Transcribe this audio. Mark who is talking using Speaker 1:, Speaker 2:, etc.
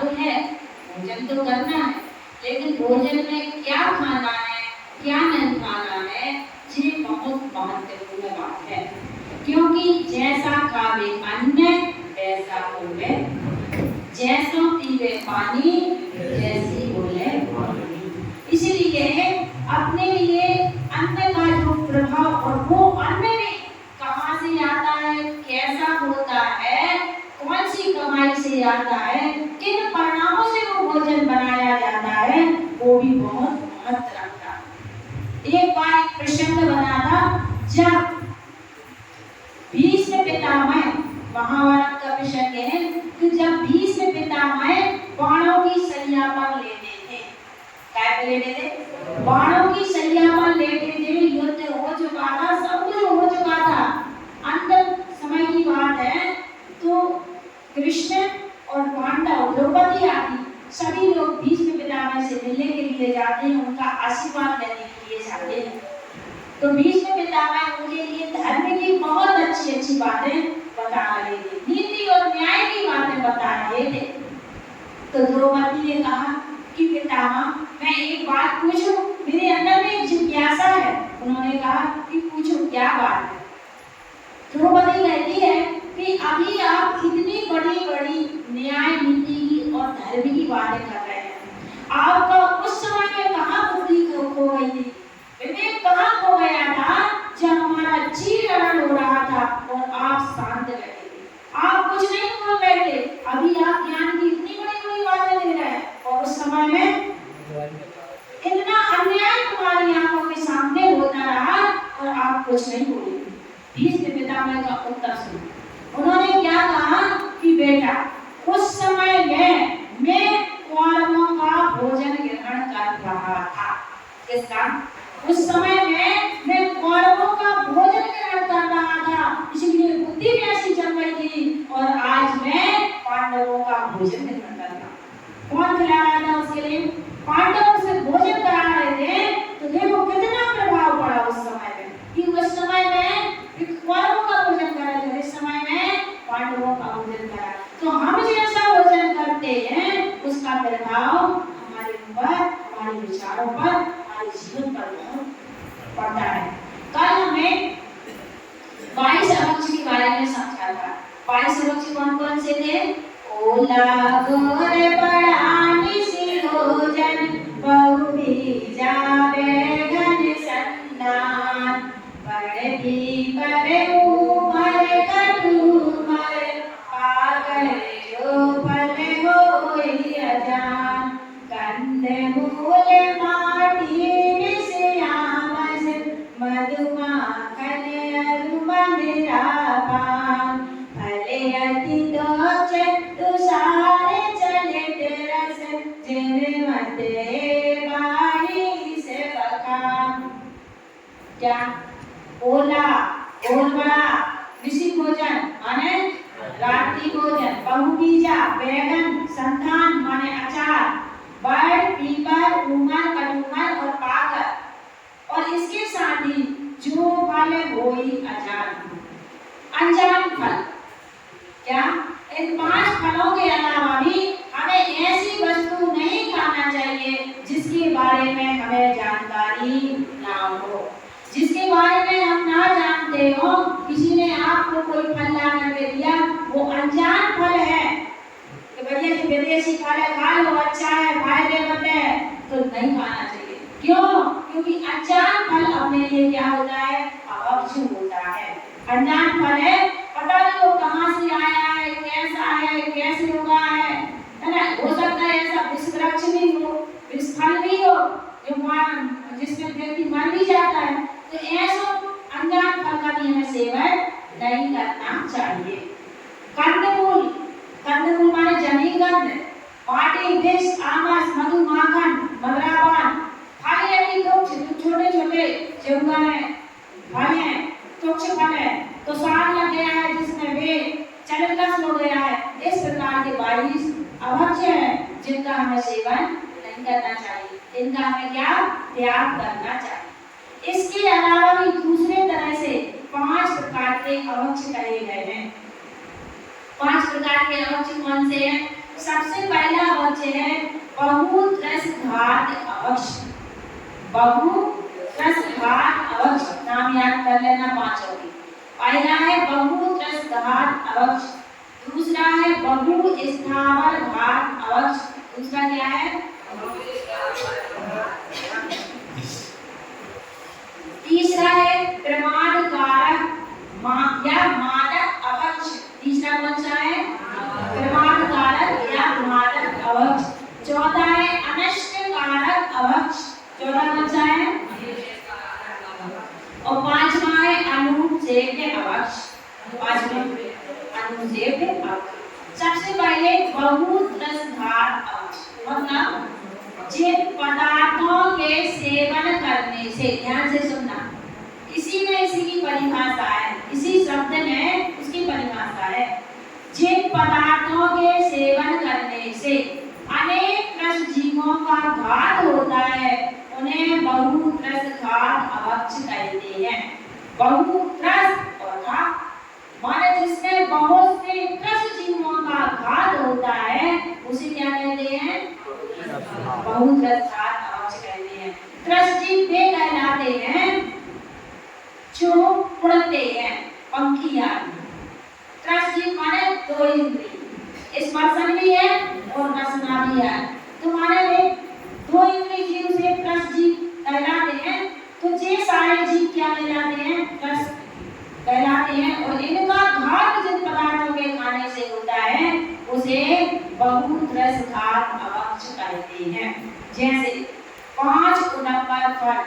Speaker 1: तो है, भोजन तो करना है, लेकिन भोजन में क्या खाना है क्या नहीं खाना है ये बहुत महत्वपूर्ण बात है, क्योंकि जैसा खावे अन्न वैसा होवे, जैसा पीवे पानी जैसी बोले वाणी। इसलिए अपने लिए अन्न का जो प्रभाव, और वो अन्न भी कहाँ से आता है, कैसा होता है, कौन सी कमाई से आता है, किन परिणामों से वो भोजन बनाया जाता है, वो भी बहुत महत्व रखता है। एक बार एक प्रसंग बना था जब भीष्म पितामह, महाभारत का प्रसंग है कि जब भीष्म पितामह बाणों की शैया पर लेटे थे, क्या पे लेटे थे, बाणों की शैया पर लेटे थे, युद्ध हो चुका था, सब कुछ हो चुका था, अंत समय की बात है, तो कृष्ण और पांडव, द्रौपदी आदि सभी लोग भीष्म पितामह से मिलने के लिए जाते हैं, उनका आशीर्वाद लेने के लिए जाते हैं। तो भीष्म पितामह उनके लिए धर्म की बहुत अच्छी अच्छी बातें बता रहे थे, नीति और न्याय की बातें बता रहे थे। तो द्रौपदी ने कहा कि पितामह मैं एक बात पूछूं, मेरे अंदर में एक जिज्ञासा है। उन्होंने कहा कि पूछो, क्या बात है। द्रौपदी कहती है कि अभी आप इतनी बड़ी बड़ी न्याय नीति की और धर्म की बातें कर रहे हैं, आपका उस समय में कहाँ बुद्धि खो गई थी, विवेक कहाँ खो गया था जब हमारा चीरहरण हो रहा था और आप शांत बैठे थे, आप कुछ नहीं बोल रहे थे, अभी आप ज्ञान की इतनी बड़ी बड़ी बातें दे रहे हैं और उस समय में इतना अन्याय तुम्हारी आंखों के सामने होता रहा और आप कुछ नहीं बोले। भीष्म पितामह का उत्तर सुनो। उन्होंने क्या कहा कि बेटा उस समय में मैं कौरवों का भोजन ग्रहण कर रहा था। किसका? उस समय में मैं कौरवों का भोजन ग्रहण कर रहा था, इसलिए बुद्धि भी ऐसी चल रही थी, और आज मैं पांडवों का भोजन ग्रहण कर रहा। कौन खिला रहा था उसके लिए? पांडवों से भोजन करा रहे थे। तो देखो कितना प्रभाव पड़ा उस समय में, कि उस समय में कौरवों का भोजन करा था, इस समय में पांडवों का भोजन करा। तो हम जैसा भोजन करते हैं उसका प्रभाव हमारे ऊपर, हमारे विचारों पर, हमारे जीवन पर पड़ता है। कल हमें 22 अवक्ष के बारे में समझा था। 22 अवक्ष कौन कौन से थे? ओला गोरे पड़ानी सी भोजन, बहु भी जावे घन संदान, बड़े परे उमर कटुमर, पागल जो पले होई अजान, कंदे मूल माटी विषयामस, मधुमाखन अरुमंदिरा पान, भले अति दोष तुषार चलित रस, जिन मते बारी से बखान। क्या? ओला, ओलबड़ा, ऋषि भोजन माने रात्रि भोजन, बहुबीजा बैगन, संतान माने अचार, बड़ पीपर उमर कटुमर और पाकर, और इसके साथ ही जो फल होई अजान, अनजान फल। क्या? इन 5 फलों के अलावा भी हमें ऐसी वस्तु नहीं खाना चाहिए जिसके बारे में हमें जानकारी ना हो, जिसके बारे में हम ना जानते हो। किसी ने आपको कोई फल ला करके दिया, वो अनजान फल है कि भैया जी विदेशी फल है, खा लो, अच्छा है, फायदेमंद है, तो नहीं खाना चाहिए। क्यों? क्योंकि अनजान फल अपने लिए क्या होता है? अवक्ष होता है। अनजान फल है, पता नहीं वो कहाँ से आया है, कैसा है, कैसे उगा है ना? हो सकता है ऐसा वृक्ष भी हो, फल भी हो जो जिसमें व्यक्ति मर भी जाता है। तो ऐसा अनजान फल का भी हमें सेवन नहीं करना चाहिए। कंदमूल, कंदमूल माने जमीन कंद, माटी, विष, आमस, मधु, माखन, मधुरापान, फल यदि तो छोटे छोटे जो उगाए फल हैं, तुच्छ फल है, तो साग लग गया है जिसमें वे चलनकस हो गया है, इस प्रकार के 22 अभक्ष हैं जिनका हमें सेवन नहीं करना चाहिए। इनका हमें क्या? त्याग करना चाहिए। इसके अलावा भी दूसरे तरह से 5 प्रकार के अभक्ष कहे गए हैं। 5 प्रकार के अभक्ष कौन से हैं? सबसे पहला अवक्ष है बहुत्रसघात अवक्ष। बहुत्रसघात अवक्ष नाम याद कर लेना पांचों की। पहला है बहुत्रसघात अवक्ष, दूसरा है बहुस्थावर घात अवक्ष, दूसरा क्या है, तीसरा है प्रमाद कारक या मादक अवक्ष। तीसरा कौन सा है, प्रमाद कारक या मादक अवक्ष। चौथा है अनष्ट कारक अवक्ष, चौथा कौन सा है, और पांचवा है अनुसेव्य अवक्ष, पांचवा अनुसेव्य अवक्ष। सबसे पहले बहुत्रसघात अवक्ष मतलब जिन पदार्थों के सेवन करने से, ध्यान से सुनना, इसी में इसी की परिभाषा है, इसी शब्द में उसकी परिभाषा है। जिन पदार्थों के सेवन करने से अनेक त्रस जीवों का घात होता है उन्हें बहुत्रसघात अवक्ष कहते हैं। बहुत्रस और घात माने जिसमें बहुत से त्रस जीवों का घात होता है उसे क्या कहते हैं, बहुत्रसघात अवक्ष कहते हैं। त्रस जीव वे कहलाते हैं जो उड़ते हैं, पंखी आदि। त्रस जीव माने दो इंद्रिय, स्पर्शन भी है और रसना भी है, तो माने वे दो इंद्रिय जीव से त्रस जीव कहलाते हैं। तो ये सारे जीव क्या कहलाते हैं, त्रस कहलाते हैं, और इनका घात जिन पदार्थों के खाने से होता है उसे बहुत्रसघात अवक्ष कहते हैं। जैसे 5 नंबर फल